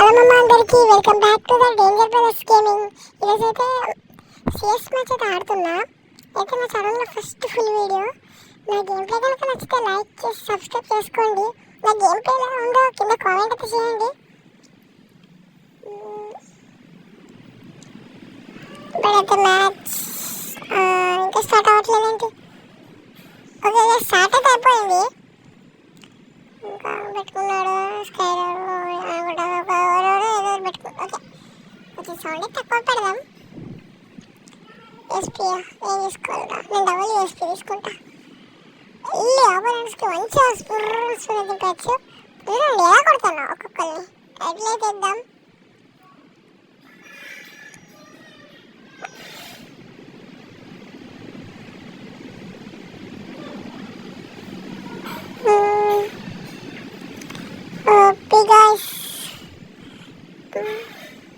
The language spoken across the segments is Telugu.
హలో మమ్మ అందరికి welcome back to the danger brothers gaming. ఈరోజు అయితే సిఎస్ మ్యాచ్ అయితే ఆడుతున్నా. అయితే నా ఛానల్లో ఫస్ట్ ఫుల్ వీడియో. నా గేమ్ ప్లే కనుక నచ్చితే లైక్ చేసి సబ్స్క్రైబ్ చేసుకోండి. నా గేమ్ ప్లే ఎలా ఉందో కింద కామెంట్ అయితే చేయండి. ఇప్పుడైతే మ్యాచ్ ఇంకా స్టార్ట్ అవ్వట్లేదేంటి? ఓకే స్టార్ట్ అయితే అయిపోయింది. ఇంకా పెట్టుకున్నాడు స్కైలర్ కొంచెం సౌండ్ తక్కువ పెడదాం. ఎస్పీ ఏం తీసుకోవాలిరా? నేను డబుల్ ఎస్పీ తీసుకుంటా. వెళ్ళి ఆపరెంట్స్కి మంచిగా స్పూర్ దింపచ్చు. నేను ఎలా కొడతాను ఒక్కొక్కరిని? ఎట్లయితే ఇద్దాం.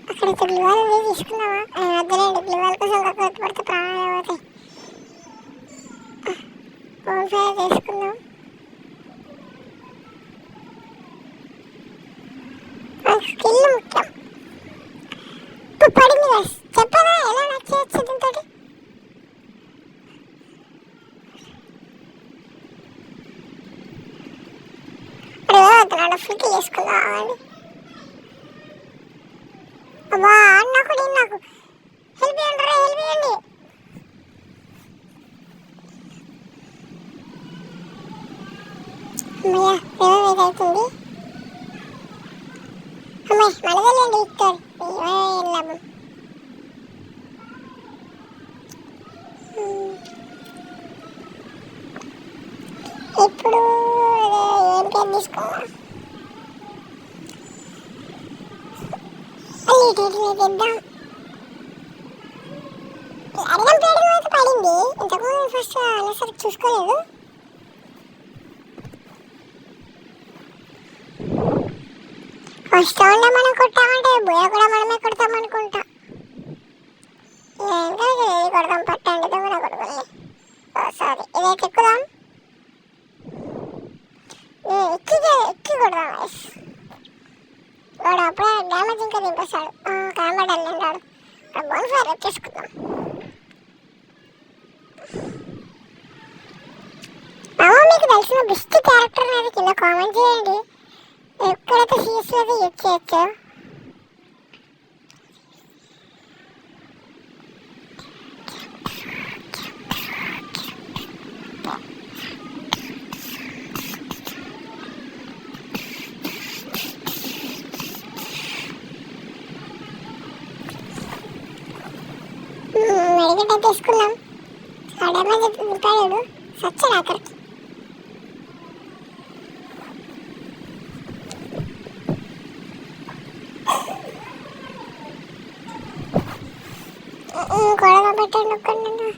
అక్కడ గ్లివాల్ తీసుకున్నావా? వద్దలేండి, గ్లివాల్ కోసం కాకపోతే పడితే ప్రాణాలు పోతాయి. ఫోన్ ఫైర్ తీసుకుందాం. స్కిల్ ముఖ్యం. ఇప్పుడు పడింది కదా, చెప్పానా ఎలా నచ్చవచ్చు దీంతో? ఇప్పుడు అవుతున్నాడు ఫుల్కి చేసుకుందాం. అబ్బా నాకు హెల్ప్ చేయండి, హెల్ప్ చేయండి. అమ్మయ్య రివైవ్ అవుతుంది. అమ్మాయి మనదేలేండి విక్టర్. వెళ్ళాము. ఇప్పుడు ఏం పేరు తీసుకోవాలా? తెద్దాం. అడగం పేరు అయితే పడింది. ఇంతకుముందు ఫస్ట్ అలా చూసుకోలేదు. ఫస్ట్ రౌండ్ మనం కొట్టామంటే బోయ కూడా మనమే కొడతామనుకుంటా. ఏంటో ఇది కొడదాం, పట్టండి దొంగ కొడుకుని. సారీ ఇదైతే ఎక్కుదాం. ఎక్కి కొడదాం. వాడు అప్పుడే డ్యామేజ్ ఇంకా దింపేస్తాడు. కనబడాలి అన్నాడు. బోన్ ఫైర్ వచ్చేసుకుందాం. మీకు తెలిసిన బెస్ట్ క్యారెక్టర్ అనేది కింద కామెంట్ చేయండి. ఎక్కడైతే సీఎస్లో అయితే యూజ్ చేయొచ్చు. మెడికెట్ తీసుకున్నాం. డ్యామేజ్ దింపాడు సచ్చాడు అక్కడికి. గొడవ పెట్టండి ఒక్కడిని.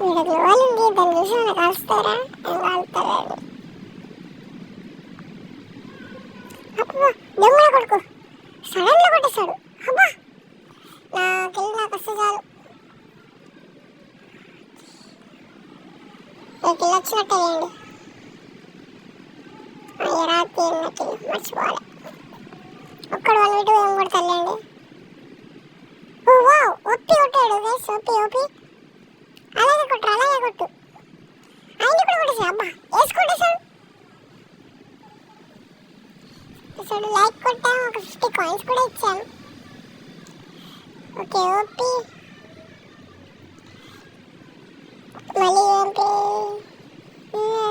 ఇక్కడ గ్లోవల్ ఉంది, దాన్ని చూసి నాకు కాలుస్తారా? ఏం కాలుతారండి. అబ్బా దొంగ కొడుకు సడన్గా కొట్టేశాడు. అబ్బా నాకెళ్ళి నాకు వస్తే చాలు. కిల్ వచ్చినట్టే వేయండి. రాత్రి మర్చిపోవాలి. ఒక్కడు 1 వీటు ఏం కొడతాడండి. ఒప్పి కొట్టాడు గైస్. ఓపి అలాగే కొట్టు ఆయన కూడా కొట్టేసాడు. అబ్బా వేసుకుంటేసాడు. లైక్ కొట్టాము, ఒక 50 కాయిన్స్ కూడా ఇచ్చాను. ఓకే ఓపి మళ్ళీ ఏంటి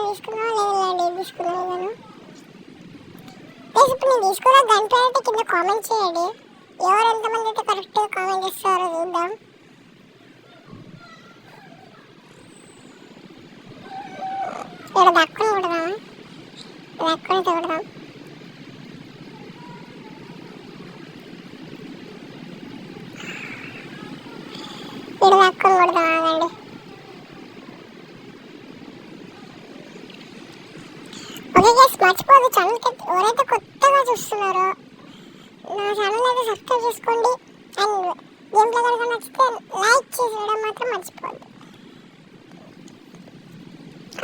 తీసుకున్నావా? లేదండి తీసుకున్నాను. ఇప్పుడు నేను తీసుకున్న దాని పేరైతే కింద కామెంట్ చేయండి. ఎవరు ఎంతమంది అయితే కరెక్ట్గా కామెంట్ చేస్తారో చూద్దాం. ఇక్కడ దక్కుని కొడదామా? దక్కుని కొడదాం. ఇక్కడ దక్కుని కొడదాం. ఆగండి. ఓకే గైస్, మర్చిపోదు ఛానల్కి ఎవరైతే కొత్తగా చూస్తున్నారో నా ఛానల్ అయితే సబ్స్క్రైబ్ చేసుకోండి. అండ్ గేమ్ ప్లే కనుక నచ్చితే లైక్ చేసేయడం మాత్రం మర్చిపోద్దు.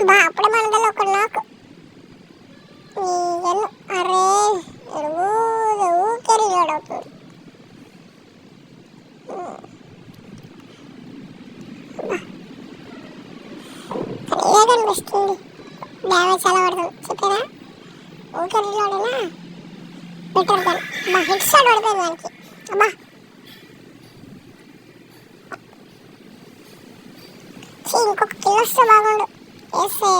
బా అప్పుడే మనలో ఒక నాకు వస్తుంది, డ్యామేజ్ చాలా పడుతుంది చెప్పారా. ఊకే రీలోడేనా బెటర్ గన్. అమ్మా హెడ్ షాట్ పడిపోయింది దానికి. అమ్మా ఇంకొక కిల్ వస్తే బాగుండు. వేస్తే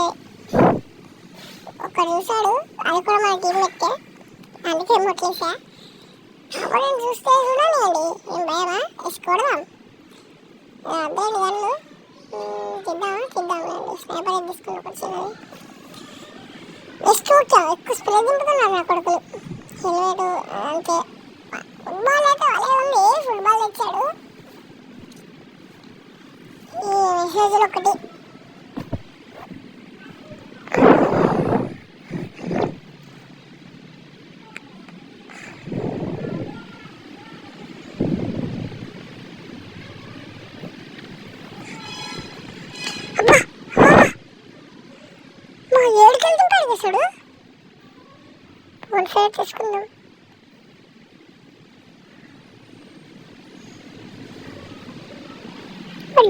ఒక్కడు చూసాడు, అది కూడా మన టీం పెట్టే, అందుకే ముట్లేసా. అప్పుడు నేను చూస్తే చూడాలి, ఏం భయమా వేసుకోవడం. అదే గన్ను తిద్దామండి. స్నైపర్ ఏం తీసుకుని ఒకటి చిన్నది నెక్స్ట్ వచ్చాం. ఎక్కువ స్ప్రే దింపుతున్నారు నా కొడుకులు. హెల్మెట్ అంతే. ఫుట్బాల్ అయితే అలాగే ఉంది, ఫుట్బాల్ తెచ్చాడు. ఈ మెసేజ్లు ఒకటి చూడు. ఫోన్ షేర్ చేసుకుందాం.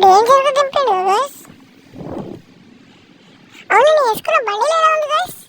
డేంజర్గా దింపాడు గైస్. అవును నేను వేసుకున్న బండిలో ఎలా ఉంది గైస్?